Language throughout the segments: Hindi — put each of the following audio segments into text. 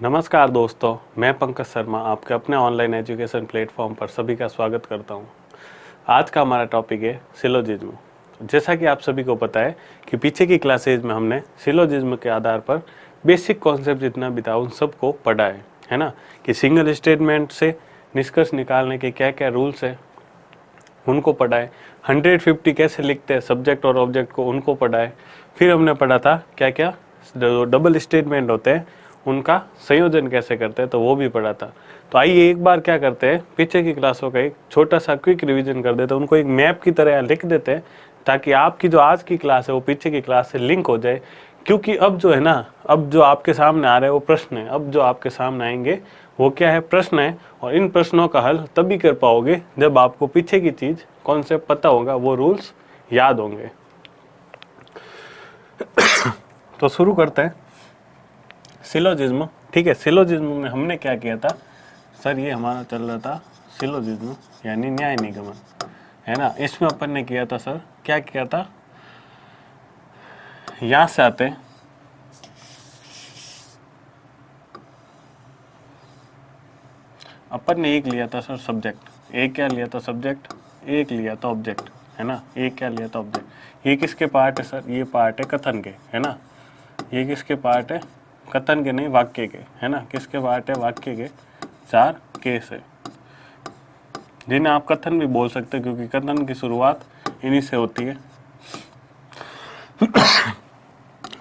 नमस्कार दोस्तों, मैं पंकज शर्मा आपके अपने ऑनलाइन एजुकेशन प्लेटफॉर्म पर सभी का स्वागत करता हूं। आज का हमारा टॉपिक है सिलोजिज्म। जैसा कि आप सभी को पता है कि पीछे की क्लासेज में हमने सिलोजिज्म के आधार पर बेसिक कॉन्सेप्ट जितना भी था उन सबको पढ़ा है ना, कि सिंगल स्टेटमेंट से निष्कर्ष निकालने के क्या क्या रूल्स है उनको पढ़ा है, 150 कैसे लिखते हैं सब्जेक्ट और ऑब्जेक्ट को उनको पढ़ा है। फिर हमने पढ़ा था क्या क्या जो डबल स्टेटमेंट होते हैं उनका संयोजन कैसे करते हैं, तो वो भी पढ़ा था। तो आइए एक बार क्या करते हैं, पीछे की क्लासों का एक छोटा सा क्विक रिवीजन कर देते हैं, उनको एक मैप की तरह लिख देते हैं ताकि आपकी जो आज की क्लास है वो पीछे की क्लास से लिंक हो जाए। क्योंकि अब जो है ना, अब जो आपके सामने आ रहे हैं वो प्रश्न है, अब जो आपके सामने आएंगे वो क्या है, प्रश्न है। और इन प्रश्नों का हल तभी कर पाओगे जब आपको पीछे की चीज कॉन्सेप्ट पता होगा, वो रूल्स याद होंगे। तो शुरू करते हैं सिलोजिज्म। ठीक है, सिलोजिज्म में हमने क्या किया था सर, ये हमारा चल रहा था सिलोजिज्म यानी न्याय निगमन, है ना। इसमें अपन ने किया था सर, क्या किया था, यहां से आते हैं अपन ने एक लिया था सर सब्जेक्ट, एक क्या लिया था सब्जेक्ट, एक लिया था ऑब्जेक्ट, है ना। एक क्या लिया था ऑब्जेक्ट। ये किसके पार्ट है सर, ये पार्ट है कथन के, है ना। ये किसके पार्ट है, कथन के नहीं वाक्य के, है ना। किसके पार्ट है, वाक्य के। 4 केस है जिन्हें आप कथन भी बोल सकते हैं क्योंकि कथन की शुरुआत इन्हीं से होती है।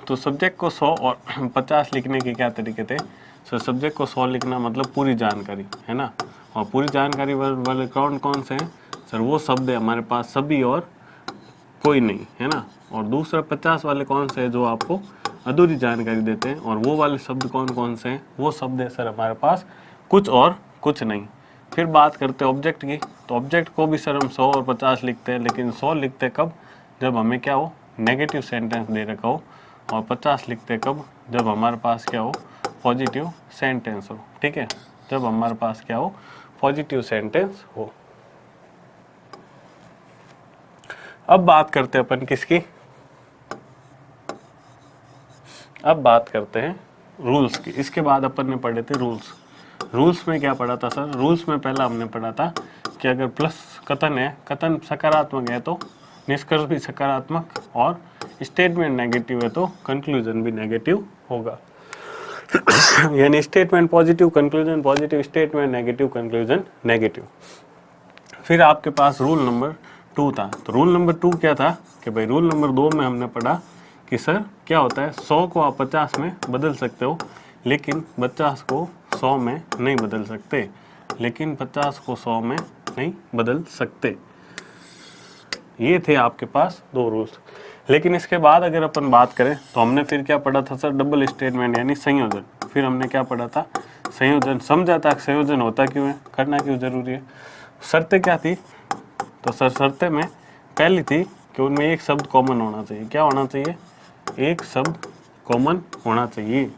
तो सब्जेक्ट को 100 और 50 लिखने के क्या तरीके थे सर। सब्जेक्ट को 100 लिखना मतलब पूरी जानकारी, है ना। और पूरी जानकारी वाले कौन कौन से हैं सर, वो शब्द है हमारे पास सभी और कोई नहीं, है ना। और दूसरा 50 वाले कौन से हैं जो आपको अधूरी जानकारी देते हैं। और वो वाले शब्द कौन कौन से हैं, वो शब्द है सर हमारे पास कुछ और कुछ नहीं। फिर बात करते हैं ऑब्जेक्ट की, तो ऑब्जेक्ट को भी सर हम 100 और 50 लिखते हैं, लेकिन 100 लिखते कब, जब हमें क्या हो, नेगेटिव सेंटेंस दे रखा हो। और 50 लिखते कब, जब हमारे पास क्या हो, पॉजिटिव सेंटेंस हो। ठीक है, जब हमारे पास क्या हो, पॉजिटिव सेंटेंस हो। अब बात करते हैं अपन किसकी, अब बात करते हैं रूल्स की। इसके बाद अपन ने पढ़े थे रूल्स। रूल्स में क्या पढ़ा था सर, रूल्स में पहला हमने पढ़ा था कि अगर प्लस कथन है, कथन सकारात्मक है तो निष्कर्ष भी सकारात्मक, और स्टेटमेंट नेगेटिव है तो कंक्लूजन भी नेगेटिव होगा। यानी statement positive, conclusion positive, statement negative, conclusion negative. फिर आपके पास रूल नंबर 2 था। तो रूल नंबर 2 क्या था कि भाई, रूल नंबर 2 में हमने पढ़ा कि सर क्या होता है, 100 को आप 50 में बदल सकते हो, लेकिन 50 को 100 में नहीं बदल सकते, लेकिन 50 को 100 में नहीं बदल सकते। ये थे आपके पास 2 रूल्स। लेकिन इसके बाद अगर अपन बात करें तो हमने फिर क्या पढ़ा था सर, डबल स्टेटमेंट यानी संयोजन। फिर हमने क्या पढ़ा था, संयोजन। समझा था संयोजन होता क्यों है, करना क्यों जरूरी है। शर्तें क्या थी, तो सर शर्तें में पहली थी कि उनमें एक शब्द कॉमन होना चाहिए। क्या होना चाहिए, एक शब्द कॉमन होना चाहिए।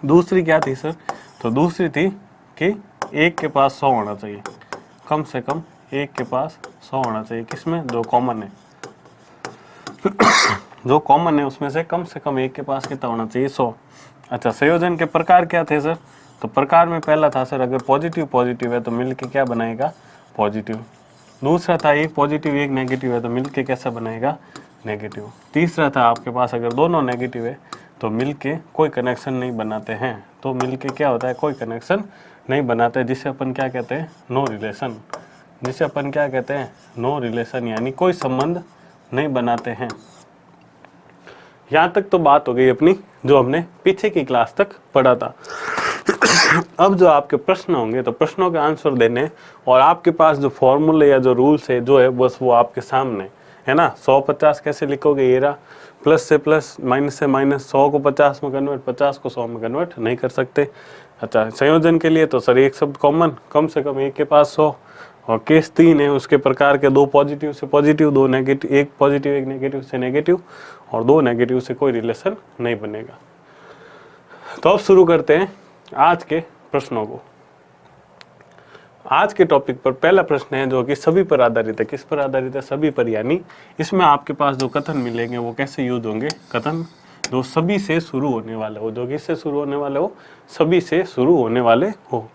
दूसरी क्या थी सर, तो दूसरी थी कि एक के पास 100 होना चाहिए, कम से कम एक के पास 100 होना चाहिए। किसमें, जो कॉमन है, जो कॉमन है उसमें से कम एक के पास कितना होना चाहिए, 100। अच्छा, संयोजन के प्रकार क्या थे सर, तो प्रकार में पहला था सर, अगर पॉजिटिव पॉजिटिव है तो मिलके क्या बनाएगा, पॉजिटिव। दूसरा था एक पॉजिटिव एक नेगेटिव है तो मिलके कैसा बनाएगा, नेगेटिव। तीसरा था आपके पास अगर दोनों नेगेटिव है तो मिलके कोई कनेक्शन नहीं बनाते हैं, तो मिलके क्या होता है, कोई कनेक्शन नहीं बनाते, जिसे अपन क्या कहते हैं, नो रिलेशन। जिसे अपन क्या कहते हैं, नो रिलेशन, यानी कोई संबंध नहीं बनाते हैं। यहाँ तक तो बात हो गई अपनी जो हमने पीछे की क्लास तक पढ़ा था। अब जो आपके प्रश्न होंगे तो प्रश्नों के आंसर देने, और आपके पास जो फॉर्मूले या जो रूल्स है जो है बस वो आपके सामने है ना। 100-50 कैसे लिखोगे, ये रहा, प्लस से प्लस, माइनस से माइनस, 100 को 50 में कन्वर्ट, 50 को 100 में कन्वर्ट नहीं कर सकते। अच्छा, संयोजन के लिए तो सर एक शब्द कॉमन, कम से कम एक के पास 100। और केस 3 है, उसके प्रकार के 2 पॉजिटिव से पॉजिटिव, 2 नेगेटिव, एक पॉजिटिव एक नेगेटिव से नेगेटिव, और 2 नेगेटिव से कोई रिलेशन नहीं बनेगा। तो अब शुरू करते हैं आज के प्रश्नों को। आज के टॉपिक पर पहला प्रश्न है जो कि सभी पर आधारित है। किस पर आधारित है, सभी पर। यानी इसमें आपके पास जो कथन मिलेंगे वो कैसे यूज होंगे, कथन जो सभी से शुरू होने वाले हो, जो किससे शुरू होने वाले हो, सभी से शुरू होने वाले हो।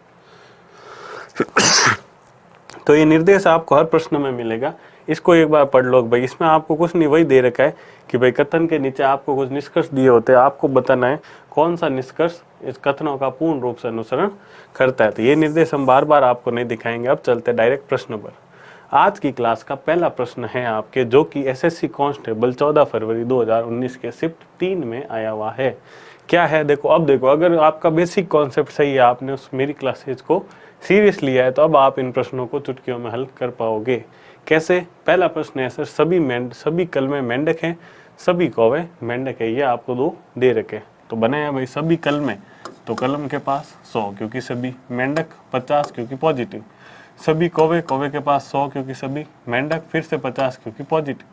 तो ये निर्देश आपको हर प्रश्न में मिलेगा, इसको एक बार पढ़ लो भाई। इसमें आपको कुछ नहीं, वही दे रखा है कि भाई कथन के नीचे आपको कुछ निष्कर्ष दिए होते हैं, आपको बताना है कौन सा निष्कर्ष इस कथनों का पूर्ण रूप से अनुसरण करता है। तो ये निर्देश हम बार बार आपको नहीं दिखाएंगे। अब चलते डायरेक्ट प्रश्न पर। आज की क्लास का पहला प्रश्न है आपके, जो कि एसएससी कांस्टेबल 14 फरवरी 2019 के शिफ्ट 3 में आया हुआ है। क्या है देखो, अब देखो, अगर आपका बेसिक कॉन्सेप्ट सही है, आपने उस मेरी क्लासेज को सीरियस लिया है, तो अब आप इन प्रश्नों को चुटकियों में हल कर पाओगे। कैसे? पहला प्रश्न है सर, सभी कलमे मेंढक हैं, सभी कौवे मेंढक है। ये आपको दो दे रखे, तो बने हैं भाई सभी कलमे, तो कलम के पास 100 क्योंकि सभी, मेंढक 50 क्योंकि पॉजिटिव, सभी कौवे के पास 100 क्योंकि सभी, मेंढक फिर से 50 क्योंकि पॉजिटिव।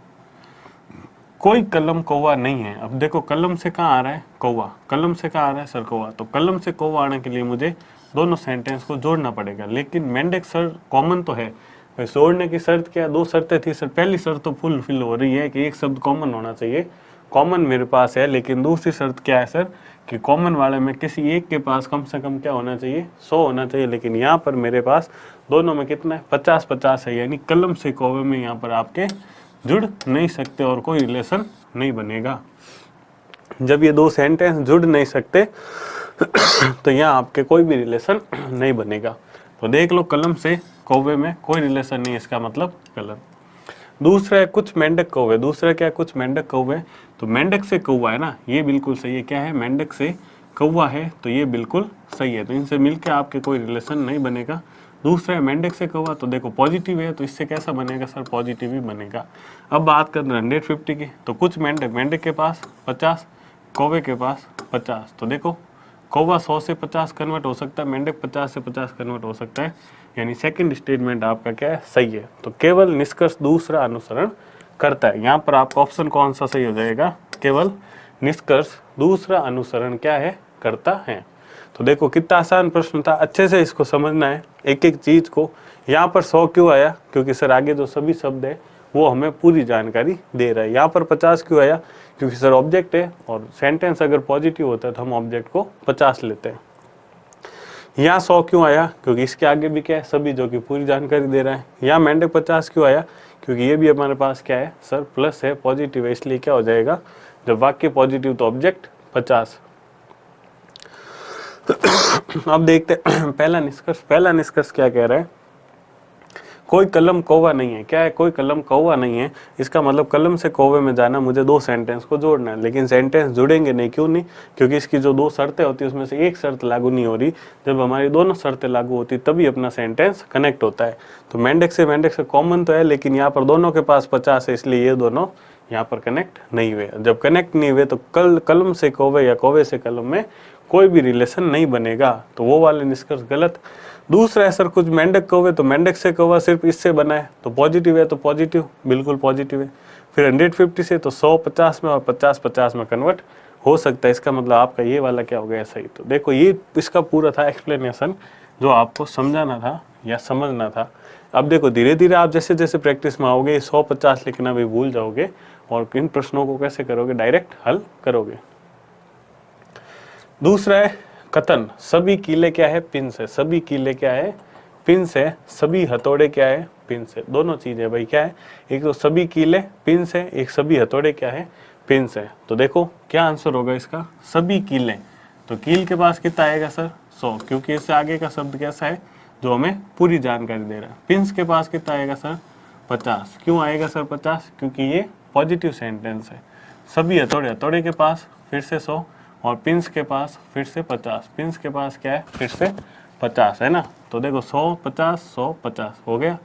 कोई कलम कौवा नहीं है। अब देखो कलम से कहाँ आ रहा है? कौवा। कलम से कहाँ आ रहा है? सर कौवा। तो कलम से कौवा आने के लिए मुझे दोनों सेंटेंस को जोड़ना पड़ेगा, लेकिन मेंढक सर कॉमन तो है। जोड़ने की शर्त क्या? 2 शर्तें थी सर। पहली शर्त तो फुलफिल हो रही है कि एक शब्द कॉमन होना चाहिए, कॉमन मेरे पास है, लेकिन दूसरी शर्त क्या है सर कि कॉमन वाले में किसी एक के पास कम से कम क्या होना चाहिए? 100 होना चाहिए। लेकिन यहाँ पर मेरे पास दोनों में कितना है? 50-50 है, यानी कलम से कौवे में यहाँ पर आपके जुड़ नहीं सकते और कोई रिलेशन नहीं बनेगा। जब ये 2 सेंटेंस जुड़ नहीं सकते तो यहाँ आपके कोई भी रिलेशन नहीं बनेगा। तो देख लो, कलम से कौवे में कोई रिलेशन नहीं, इसका मतलब गलत। दूसरा है कुछ मेंढक कौवे। दूसरा क्या है? कुछ मेंढक कौवे। तो मेंढक से कौवा है ना, ये बिल्कुल सही है। क्या है? मेंढक से कौवा है, तो ये बिल्कुल सही है। तो इनसे मिलकर आपके कोई रिलेशन नहीं बनेगा। दूसरा है मेंढक से कौवा, तो देखो पॉजिटिव है, तो इससे कैसा बनेगा सर? पॉजिटिव ही बनेगा। अब बात करते हैं 150 की। तो कुछ मेंढक के पास 50, कौवे के पास 50। तो देखो कौवा 100 से 50 कन्वर्ट हो सकता है, मेंढक 50 से 50 कन्वर्ट हो सकता है, यानी सेकंड स्टेटमेंट आपका क्या है? सही है। तो केवल निष्कर्ष दूसरा अनुसरण करता है। यहाँ पर आपका ऑप्शन कौन सा सही हो जाएगा? केवल निष्कर्ष दूसरा अनुसरण क्या है? करता है। तो देखो कितना आसान प्रश्न था, अच्छे से इसको समझना है एक एक चीज को। यहाँ पर 100 क्यों आया? क्योंकि सर आगे जो सभी शब्द है वो हमें पूरी जानकारी दे रहा है। यहाँ पर 50 क्यों आया? क्योंकि सर ऑब्जेक्ट है, और सेंटेंस अगर पॉजिटिव होता है तो हम ऑब्जेक्ट को 50 लेते हैं। यहाँ 100 क्यों आया? क्योंकि इसके आगे भी क्या है? सभी, जो कि पूरी जानकारी दे रहा है। यहाँ मेंढक 50 क्यों आया? क्योंकि ये भी हमारे पास क्या है सर? प्लस है, पॉजिटिव है, इसलिए क्या हो जाएगा? जब वाक्य पॉजिटिव तो ऑब्जेक्ट 50। अब देखते हैं पहला निष्कर्ष क्या कह रहा है? कोई कलम कौवा नहीं है। क्या है? कोई कलम कौवा नहीं है। इसका मतलब कलम से कौवे में जाना, मुझे 2 सेंटेंस को जोड़ना है, लेकिन सेंटेंस जुड़ेंगे नहीं। क्यों नहीं? क्योंकि इसकी जो 2 शर्तें होती है उसमें से एक शर्त लागू नहीं हो रही। जब हमारी दोनों शर्तें लागू होती तभी अपना सेंटेंस कनेक्ट होता है। तो मेंढक से कॉमन तो है, लेकिन यहाँ पर दोनों के पास 50 है, इसलिए ये दोनों यहाँ पर कनेक्ट नहीं हुए। जब कनेक्ट नहीं हुए तो कलम से कौवे या कौवे से कलम में कोई भी रिलेशन नहीं बनेगा। तो वो वाले निष्कर्ष गलत। दूसरा है सर कुछ मेंढक कौवे, तो मेंढक से कौवा सिर्फ इससे बना है, तो पॉजिटिव है, तो पॉजिटिव बिल्कुल पॉजिटिव है। फिर 150 से तो 100 50 में और 50 50 में कन्वर्ट हो सकता है। इसका मतलब आपका ये वाला क्या हो गया? सही। तो देखो ये इसका पूरा था एक्सप्लेनेशन जो आपको समझाना था या समझना था। अब देखो धीरे धीरे आप जैसे जैसे प्रैक्टिस में आओगे 100 50 लिखना भी भूल जाओगे, और इन प्रश्नों को कैसे करोगे? डायरेक्ट हल करोगे। दूसरा है कथन, सभी कीले क्या है? पिन से। सभी कीले क्या है? पिन से। सभी हथौड़े क्या है? पिन से। दोनों चीजें भाई क्या है? एक तो सभी कीले पिन से, एक सभी हथौड़े क्या है? पिन से। तो देखो क्या आंसर होगा इसका? सभी कीले। तो कील के पास कितना आएगा सर? 100, क्योंकि इससे आगे का शब्द कैसा है जो हमें पूरी जानकारी दे रहा है। पिंस के पास कितना आएगा सर? 50। क्यों आएगा सर 50? क्योंकि ये पॉजिटिव सेंटेंस है। सभी हथौड़े के पास फिर से 100, और पिंस के पास फिर से 50। पिंस के पास क्या है? फिर से 50 है ना। तो देखो 100 50 100 50 हो गया।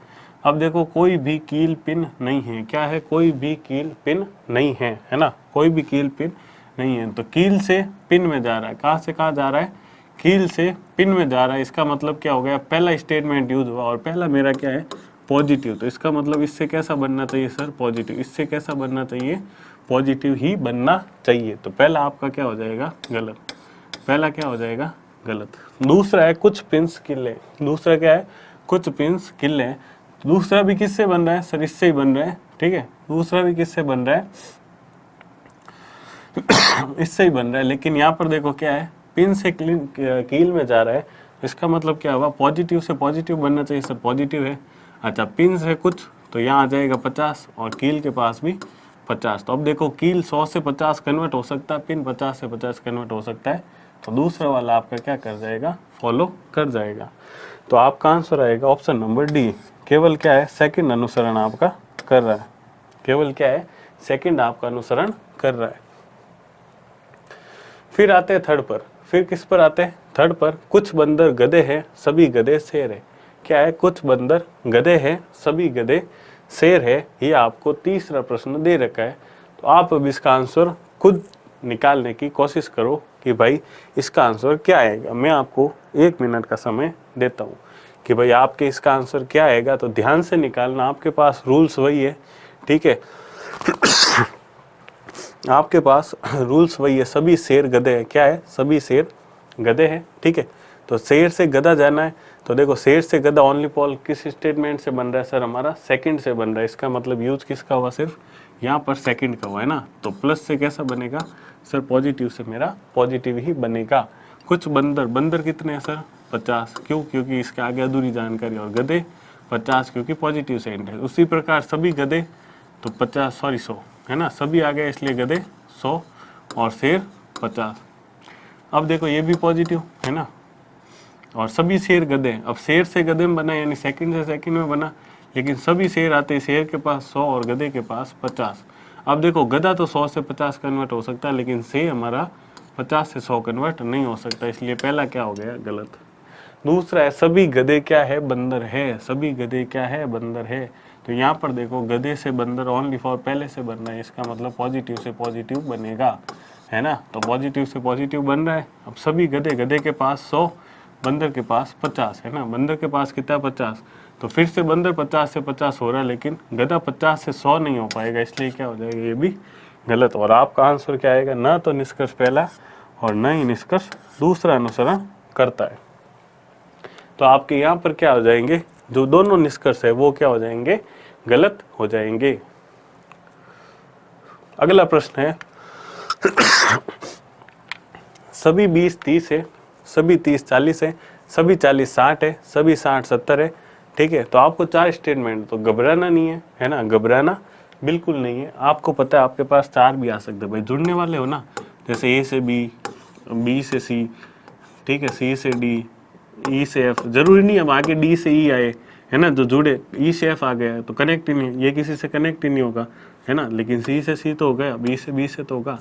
अब देखो कोई भी कील पिन नहीं है। क्या है? कोई भी कील पिन नहीं है ना। कोई भी कील पिन नहीं है। तो कील से पिन में जा रहा है। कहाँ से कहाँ जा रहा है? कील से पिन में जा रहा है। इसका मतलब क्या हो गया? पहला स्टेटमेंट यूज हुआ, और पहला मेरा क्या है? पॉजिटिव। तो इसका मतलब इससे कैसा बनना चाहिए सर? पॉजिटिव। इससे कैसा बनना चाहिए? पॉजिटिव ही बनना चाहिए। तो पहला आपका क्या हो जाएगा? गलत। पहला क्या हो जाएगा? गलत। दूसरा है कुछ पिंस किले। दूसरा क्या है? कुछ पिंस किले। दूसरा भी किससे बन रहा है सर? इससे ही बन रहा है। ठीक है, दूसरा भी किससे बन रहा है? इससे ही बन रहा है, लेकिन यहाँ पर देखो क्या है, पिन से कील में जा रहा है, इसका मतलब क्या हुआ, पॉजिटिव से पॉजिटिव बनना चाहिए सर, पॉजिटिव है। अच्छा पिन से कुछ तो यहाँ आ जाएगा 50 और कील के पास भी 50। तो अब देखो कील 100 से 50 कन्वर्ट हो सकता है, पिन 50 से 50 कन्वर्ट हो सकता है, तो दूसरा वाला आपका क्या कर जाएगा, फॉलो कर जाएगा। तो आपका आंसर आएगा ऑप्शन नंबर डी। केवल क्या है, सेकंड अनुसरण आपका कर रहा है, केवल क्या है, सेकंड आपका अनुसरण कर रहा है। फिर आते हैं थर्ड पर, फिर किस पर आते हैं, थर्ड पर, कुछ बंदर गधे हैं सभी गधे शेर है। क्या है, कुछ बंदर गधे हैं सभी गधे शेर है, ये आपको तीसरा प्रश्न दे रखा है। तो आप अब इसका आंसर खुद निकालने की कोशिश करो कि भाई इसका आंसर क्या आएगा। मैं आपको 1 मिनट का समय देता हूँ कि भाई आपके इसका आंसर क्या आएगा, तो ध्यान से निकालना, आपके पास रूल्स वही है, ठीक है। आपके पास रूल्स वही है, सभी शेर गधे हैं, क्या है, सभी शेर गधे हैं, ठीक है। तो शेर से गधा जाना है, तो देखो शेर से गधा ओनली पॉल किस स्टेटमेंट से बन रहा है सर, हमारा सेकंड से बन रहा है। इसका मतलब यूज किसका हुआ, सिर्फ यहाँ पर सेकंड का हुआ है ना। तो प्लस से कैसा बनेगा सर, पॉजिटिव से मेरा पॉजिटिव ही बनेगा। कुछ बंदर, बंदर कितने हैं सर, 50, क्यों, क्योंकि इसके आगे अधूरी जानकारी, और गधे 50 क्योंकि पॉजिटिव से एंड है। उसी प्रकार सभी गधे तो 100 है ना, सभी आ गए इसलिए गधे 100 और शेर 50। अब देखो ये भी पॉजिटिव है ना, और सभी शेर गधे, अब शेर से गधे में बना यानी सेकंड से सेकंड में बना, लेकिन सभी शेर आते हैं, शेर के पास 100 और गधे के पास 50। अब देखो गधा तो 100 से 50 कन्वर्ट हो सकता है, लेकिन शेर हमारा 50 से 100 कन्वर्ट नहीं हो सकता, इसलिए पहला क्या हो गया, गलत। दूसरा है सभी गधे क्या है, बंदर है, सभी गधे क्या है, बंदर है। तो यहाँ पर देखो गधे से बंदर ओनली फॉर पहले से बन रहा है, इसका मतलब पॉजिटिव से पॉजिटिव बनेगा, है ना। तो पॉजिटिव से पॉजिटिव बन रहा है। अब सभी गधे, गधे के पास 100, बंदर के पास 50 है ना, बंदर के पास कितना 50, तो फिर से बंदर 50 से 50 हो रहा है, लेकिन गधा 50 से 100 नहीं हो पाएगा, इसलिए क्या हो जाएगा, ये भी गलत। और आपका आंसर क्या आएगा, ना तो निष्कर्ष पहला और न ही निष्कर्ष दूसरा अनुसरण करता है। तो आपके यहाँ पर क्या हो जाएंगे, जो दोनों निष्कर्ष है वो क्या हो जाएंगे, गलत हो जाएंगे। अगला प्रश्न है सभी 20 30 है, सभी 30 40 है, सभी 40 60 है, सभी 60 70 है, ठीक है। तो आपको 4 स्टेटमेंट, तो घबराना नहीं है ना, घबराना बिल्कुल नहीं है। आपको पता है आपके पास 4 भी आ सकते हैं, भाई जुड़ने वाले हो ना, जैसे ए से बी, बी से सी, ठीक है, सी से डी, ई से एफ, जरूरी नहीं अब आगे डी से ई आए, है ना, जो जुड़े ई से एफ आ गया तो कनेक्ट ही नहीं, ये किसी से कनेक्ट ही नहीं होगा, है ना, लेकिन सी से सी तो हो गया, बी से तो होगा।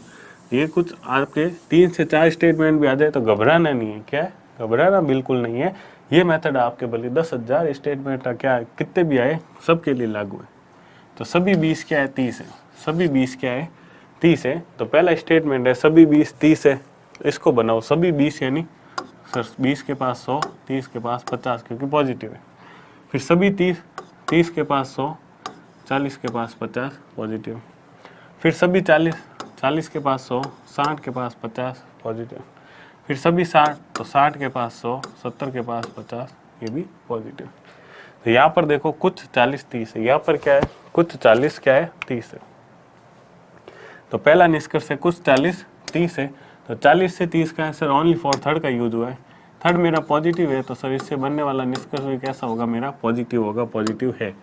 ये कुछ आपके 3 से 4 स्टेटमेंट भी आ जाए तो घबराना नहीं है, क्या है, घबराना बिल्कुल नहीं है। ये मेथड आपके भले 10,000 स्टेटमेंट का क्या है, कितने भी आए सबके लिए लागू है। तो सभी 20 क्या है, 30 है, सभी 20 क्या है, 30 है। तो पहला स्टेटमेंट है सभी 20 30 है, इसको बनाओ सभी 20 यानी सर 20 के पास 100, 30 के पास 50 क्योंकि पॉजिटिव है। फिर सभी 30 के पास 100, 40 के पास 50 पॉजिटिव। फिर सभी 40 के पास 100, 60 के पास 50 पॉजिटिव। फिर सभी 60, तो 60 के पास 100, 70 के पास 50, ये भी पॉजिटिव। तो यहाँ पर देखो कुछ 40 30 है, यहाँ पर क्या है, कुछ 40 क्या है, 30 है। तो पहला निष्कर्ष है कुछ 40 30 है, तो 40 से 30 का है सर, ओनली फॉर थर्ड का यूज हुआ है, थर्ड मेरा पॉजिटिव है, तो सर इससे बनने वाला निष्कर्ष भी कैसा होगा, मेरा पॉजिटिव होगा, पॉजिटिव है।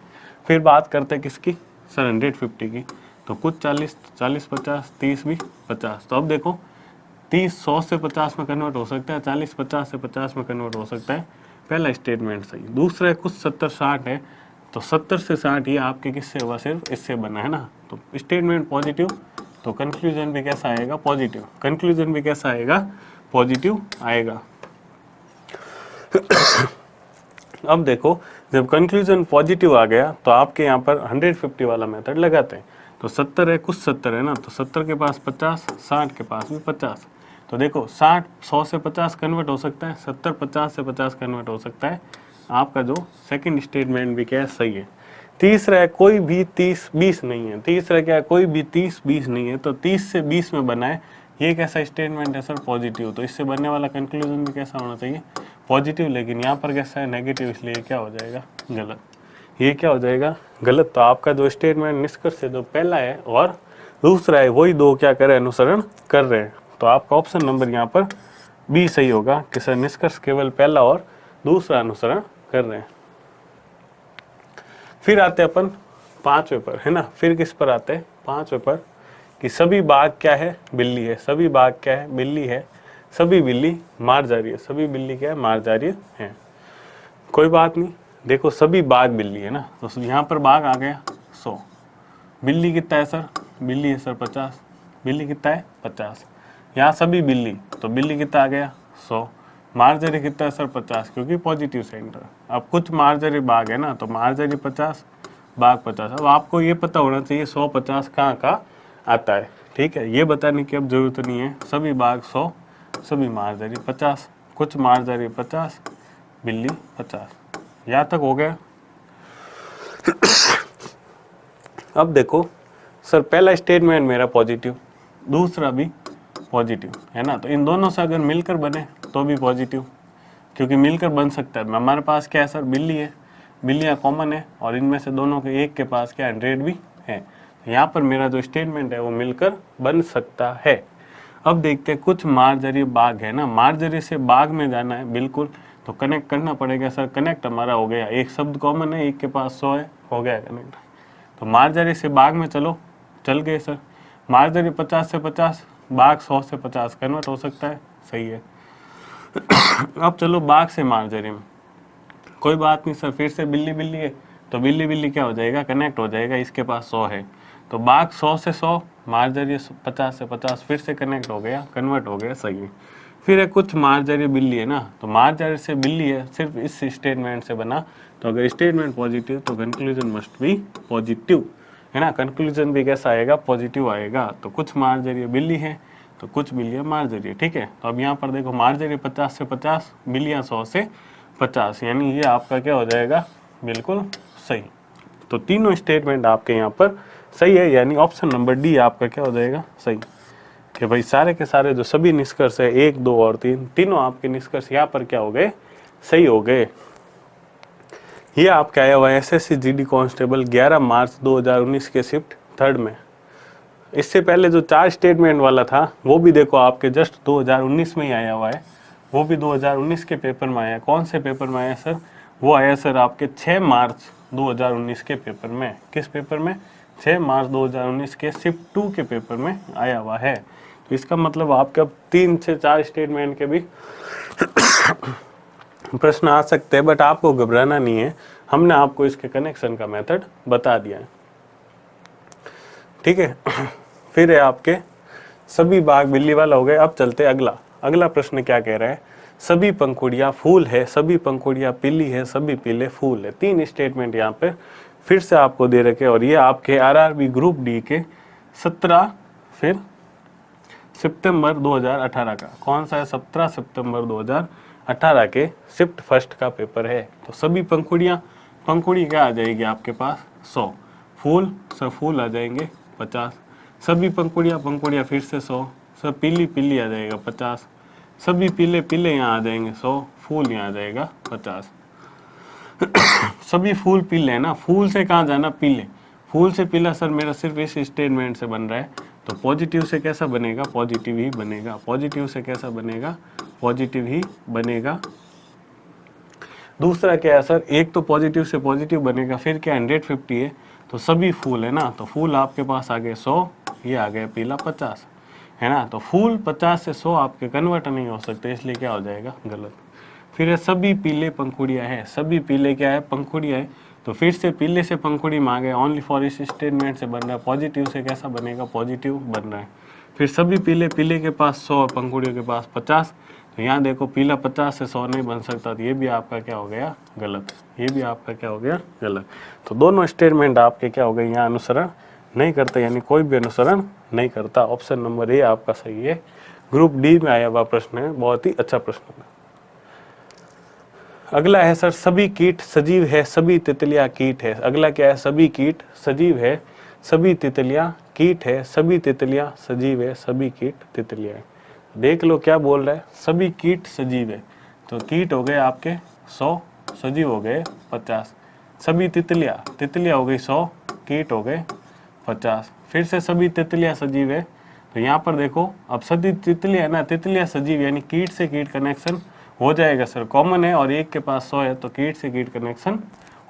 फिर बात करते हैं किसकी सर, 150 की। तो कुछ 40 50 30 भी 50। तो अब देखो 30 100 से 50 में कन्वर्ट हो सकता है, 40 50 से 50 में कन्वर्ट हो सकता है, पहला स्टेटमेंट सही। दूसरा है कुछ 70 60 है, तो 70 से 60 ये आपके किससे हुआ, सिर्फ इससे बना है ना, तो स्टेटमेंट पॉजिटिव, तो कंक्लूजन भी कैसा आएगा, पॉजिटिव, कंक्लूजन भी कैसा आएगा, पॉजिटिव आएगा। अब देखो जब कंक्लूजन पॉजिटिव आ गया तो आपके यहाँ पर 150 वाला मेथड लगाते हैं। तो 70 है, कुछ 70 है ना, तो 70 के पास 50, 60 के पास भी 50। तो देखो 60 100 से 50 कन्वर्ट हो सकता है, 70 50 से 50 कन्वर्ट हो सकता है। आपका जो सेकंड स्टेटमेंट भी क्या है, सही है। तीसरा है कोई भी 30 20 नहीं है, तीसरा क्या है, कोई भी 30 20 नहीं है, तो 30 से 20 में बना है, ये कैसा स्टेटमेंट है सर, पॉजिटिव। तो इससे बनने वाला कंक्लूजन भी कैसा होना चाहिए, पॉजिटिव, लेकिन यहाँ पर कैसा है, नेगेटिव, इसलिए क्या हो जाएगा, गलत। ये क्या हो जाएगा, गलत। तो आपका जो स्टेटमेंट निष्कर्ष है जो पहला है और दूसरा है वही दो क्या कर रहे हैं, अनुसरण कर रहे हैं। तो आपका ऑप्शन नंबर यहाँ पर बी सही होगा कि सर निष्कर्ष केवल पहला और दूसरा अनुसरण कर रहे हैं। फिर आते अपन पांचवें पर, है ना। फिर किस पर आते हैं, पांचवें पर, कि सभी बाघ क्या है, बिल्ली है। सभी बाघ क्या है, बिल्ली है। सभी बिल्ली मार्जारी है। सभी बिल्ली क्या है, मार्जारी है। कोई बात नहीं, देखो सभी बाघ बिल्ली है ना, तो यहाँ पर बाघ आ गया 100। बिल्ली कितना है सर, बिल्ली है सर 50। बिल्ली कितना है 50। यहाँ सभी बिल्ली, तो बिल्ली कितना आ गया 100। मार्जरी कितना है सर 50, क्योंकि पॉजिटिव सेंटर। अब कुछ मार्जरी बाघ है ना, तो मार्जरी 50, बाघ 50। अब आपको ये पता होना चाहिए 100 50 कहाँ का आता है, ठीक है। ये बताने की अब जरूरत नहीं है। सभी बाघ 100, सभी मार्जरी 50, कुछ मार्जरी 50, बिल्ली 50। यहाँ तक हो गया। अब देखो सर, पहला स्टेटमेंट मेरा पॉजिटिव, दूसरा भी पॉजिटिव, है ना। तो इन दोनों से अगर मिलकर बने तो भी पॉजिटिव, क्योंकि मिलकर बन सकता है। हमारे पास क्या है सर, बिल्ली है, बिल्लियाँ कॉमन है, और इनमें से दोनों के एक के पास क्या 100 भी है। तो यहाँ पर मेरा जो स्टेटमेंट है वो मिलकर बन सकता है। अब देखते हैं, कुछ मार्जरी बाघ है ना, मार्जरी से बाघ में जाना है बिल्कुल, तो कनेक्ट करना पड़ेगा सर। कनेक्ट हमारा हो गया, एक शब्द कॉमन है, एक के पास 100 है, हो गया कनेक्ट। तो मार्जरी से बाघ में चलो, चल गए सर। मार्जरी 50 से 50, बाघ 100 से 50 कन्वर्ट हो सकता है, सही है। अब चलो बाघ से मार्जरी में, कोई बात नहीं सर, फिर से बिल्ली बिल्ली है, तो बिल्ली बिल्ली क्या हो जाएगा, कनेक्ट हो जाएगा। इसके पास 100 है, तो बाघ 100 से 100, मार्जरी 50 से 50, फिर से कनेक्ट हो गया, कन्वर्ट हो गया, सही है। फिर है कुछ मार्जरी बिल्ली है ना, तो मार्जरी से बिल्ली है, सिर्फ इस स्टेटमेंट से बना। तो अगर स्टेटमेंट पॉजिटिव तो कंक्लूजन मस्ट बी पॉजिटिव, है ना। कंक्लूजन भी कैसा आएगा, पॉजिटिव आएगा। तो कुछ मार्जरी बिल्ली है, तो कुछ बिल्लियाँ मार्जरी है, ठीक है। तो अब यहाँ पर देखो, मार्जरी 50 से 50, बिल्लियाँ 100 से 50, यानी ये आपका क्या हो जाएगा, बिल्कुल सही। तो तीनों स्टेटमेंट आपके यहाँ पर सही है, यानी ऑप्शन नंबर डी आपका क्या हो जाएगा, सही। कि भाई सारे के सारे जो सभी निष्कर्ष है 1 2 और 3, तीनों आपके निष्कर्ष यहाँ पर क्या हो गए, सही हो गए। ये आपके आया हुआ एसएससी जीडी कांस्टेबल 11 मार्च 2019 के शिफ्ट 3rd में। इससे पहले जो 4 स्टेटमेंट वाला था वो भी देखो आपके जस्ट 2019 में ही आया हुआ है, वो भी 2019 के पेपर में आया। कौन से पेपर में आया सर, वो आया सर आपके 6 मार्च 2019 के पेपर में। किस पेपर में, 6 मार्च 2019 के शिफ्ट 2 के पेपर में आया हुआ है। तो इसका मतलब आपके अब 3 से 4 स्टेटमेंट के भी प्रश्न आ सकते हैं, बट आपको घबराना नहीं है, हमने आपको इसके कनेक्शन का मेथड बता दिया है, ठीक है। फिर है आपके सभी बाघ बिल्ली वाला हो गए। अब चलते अगला, अगला प्रश्न क्या कह रहा है, सभी पंखुड़ियाँ फूल है, सभी पंखुड़ियाँ पीली है, सभी पीले फूल है। 3 स्टेटमेंट यहाँ पे फिर से आपको दे रखे, और ये आपके आरआरबी ग्रुप डी के 17 फिर सितंबर 2018 का, कौन सा है, 17 सितंबर 2018 के शिफ्ट 1 का पेपर है। तो सभी पंखुड़ियाँ, पंखुड़ी क्या आ जाएगी आपके पास 100, फूल सब फूल आ जाएंगे 50, सभी पंखुड़ियाँ, पंखुड़ियाँ फिर से 100, सब पीली पीली आ जाएगा 50, सभी पीले पीले यहाँ आ जाएंगे 100, फूल यहाँ आ जाएगा 50। सभी फूल पीले है ना, फूल से कहाँ जाना, पीले, फूल से पीला सर मेरा सिर्फ इस स्टेटमेंट से बन रहा है, तो पॉजिटिव से कैसा बनेगा, पॉजिटिव ही बनेगा। पॉजिटिव से कैसा बनेगा, पॉजिटिव ही बनेगा। दूसरा क्या है सर, एक तो पॉजिटिव से पॉजिटिव बनेगा, फिर क्या 150 है, तो सभी फूल है ना, तो फूल आपके पास आ गए 100, ये आ गया पीला 50, है ना। तो फूल 50 से 100 आपके कन्वर्ट नहीं हो सकते, इसलिए क्या हो जाएगा, गलत। फिर है सभी पीले पंखुड़ियाँ है, सभी पीले क्या है, पंखुड़ियाँ है, तो फिर से पीले से पंखुड़ी में आ गए, ओनली फॉर इस स्टेटमेंट से बन रहा है। पॉजिटिव से कैसा बनेगा, पॉजिटिव बन रहा है। फिर सभी पीले, पीले के पास 100 और पंखुड़ियों के पास 50, तो यहाँ देखो पीला 50 से 100 नहीं बन सकता, तो ये भी आपका क्या हो गया, गलत। ये भी आपका क्या हो गया, गलत। तो दोनों स्टेटमेंट आपके क्या हो गए, यहाँ अनुसरण नहीं करते, यानी कोई भी अनुसरण नहीं करता। ऑप्शन नंबर ए आपका सही है। ग्रुप डी में आया हुआ प्रश्न है, बहुत ही अच्छा प्रश्न है। अगला है सर, सभी कीट सजीव है, सभी तितलियां कीट है। अगला क्या है, सभी कीट सजीव है, सभी तितलियां कीट है, सभी तितलियां सजीव है, सभी कीट तितलियां है। देख लो क्या बोल रहा है, सभी कीट सजीव है, तो कीट हो गए आपके 100, सजीव हो गए 50, सभी तितलियां, तितलियां हो गई 100, कीट हो गए 50, फिर से सभी तितलियां सजीव है, तो यहाँ पर देखो अब सभी तितलियां ना, तितलियां सजीव यानी कीट से कीट कनेक्शन हो जाएगा सर, कॉमन है और एक के पास 100 है तो कीट से कीट कनेक्शन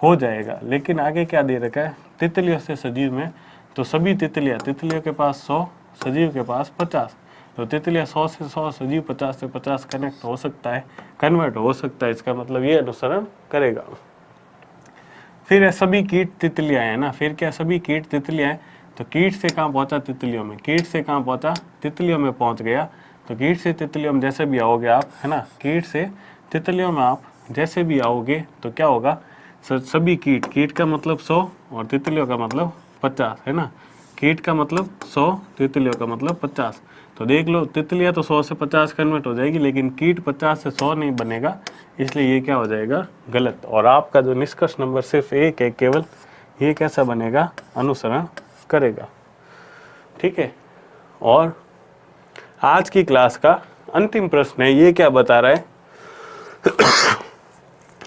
हो जाएगा। लेकिन आगे क्या दे रखा है, तितलियों से सजीव में, तो सभी तितलियों के पास 100, सजीव के पास 50, तो तितलियां 100 से 100, सजीव 50 से 50 कनेक्ट हो सकता है, कन्वर्ट हो सकता है, इसका मतलब ये अनुसरण करेगा। फिर है सभी कीट तितलियां है ना, फिर क्या सभी कीट तितलियां हैं, तो कीट से कहाँ पहुंचा, तितलियों में, कीट से कहाँ पहुंचा, तितलियों में पहुंच गया। तो कीट से तितलियों में जैसे भी आओगे आप, है ना, कीट से तितलियों में आप जैसे भी आओगे तो क्या होगा सर, सभी कीट, कीट का मतलब 100 और तितलियों का मतलब 50 है ना, कीट का मतलब 100, तितलियों का मतलब 50। तो देख लो तितलियां तो 100 से 50 कन्वर्ट हो जाएगी, लेकिन कीट 50 से 100 नहीं बनेगा, इसलिए ये क्या हो जाएगा, गलत। और आपका जो निष्कर्ष नंबर सिर्फ एक है केवल, ये कैसा बनेगा, अनुसरण करेगा। ठीक है। और आज की क्लास का अंतिम प्रश्न है, ये क्या बता रहा है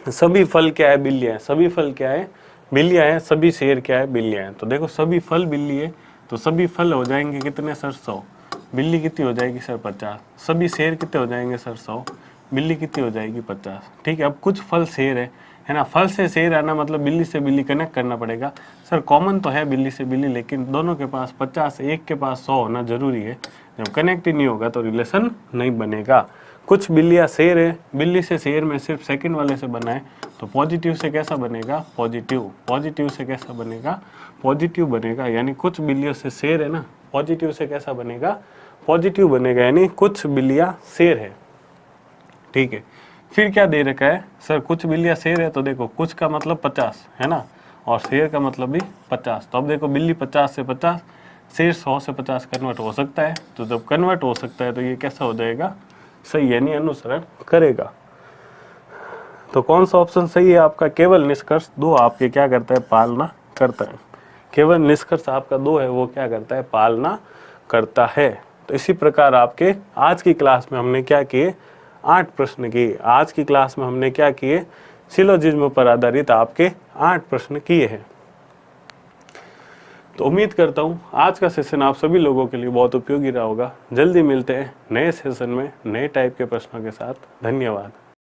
सभी फल क्या है, बिल्लियां हैं, सभी फल क्या है, बिल्लियां हैं, सभी शेर क्या है, बिल्लियां हैं। तो देखो सभी फल बिल्ली है, तो सभी फल हो जाएंगे कितने सर, 100, बिल्ली कितनी हो जाएगी सर 50, सभी शेर कितने हो जाएंगे सर 100, बिल्ली कितनी हो जाएगी 50। ठीक है। अब कुछ फल शेर है ना, फल से शेर आना मतलब बिल्ली से बिल्ली कनेक्ट करना पड़ेगा सर, कॉमन तो है बिल्ली से बिल्ली, लेकिन दोनों के पास 50, एक के पास 100 होना जरूरी है, जब कनेक्ट ही नहीं होगा तो रिलेशन नहीं बनेगा। कुछ बिल्लियाँ शेर है, बिल्ली से शेर में सिर्फ सेकंड वाले से बना है, तो पॉजिटिव से कैसा बनेगा, पॉजिटिव, पॉजिटिव से कैसा बनेगा, पॉजिटिव बनेगा, यानी कुछ बिल्लियों से शेर है ना, पॉजिटिव से कैसा बनेगा, पॉजिटिव बनेगा, यानी कुछ बिल्लियाँ शेर है। ठीक है। फिर क्या दे रखा है सर, कुछ बिल्लियाँ शेर है, तो देखो कुछ का मतलब 50 है ना, और शेर का मतलब भी 50, तो अब देखो बिल्ली 50 से 50, शेर 100 से 50 कन्वर्ट हो सकता है, तो जब कन्वर्ट हो सकता है तो ये कैसा हो जाएगा, सही, यानी अनुसरण करेगा। तो कौन सा ऑप्शन सही है आपका, केवल निष्कर्ष 2 आपके क्या करता है, पालना करता है, केवल निष्कर्ष आपका 2 है, वो क्या करता है, पालना करता है। तो इसी प्रकार आपके आज की क्लास में हमने क्या किए, 8 प्रश्न किए। आज की क्लास में हमने क्या किए, सिलोजिज्म पर आधारित आपके 8 प्रश्न किए हैं। तो उम्मीद करता हूँ आज का सेशन आप सभी लोगों के लिए बहुत उपयोगी रहा होगा। जल्दी मिलते हैं नए सेशन में नए टाइप के प्रश्नों के साथ। धन्यवाद।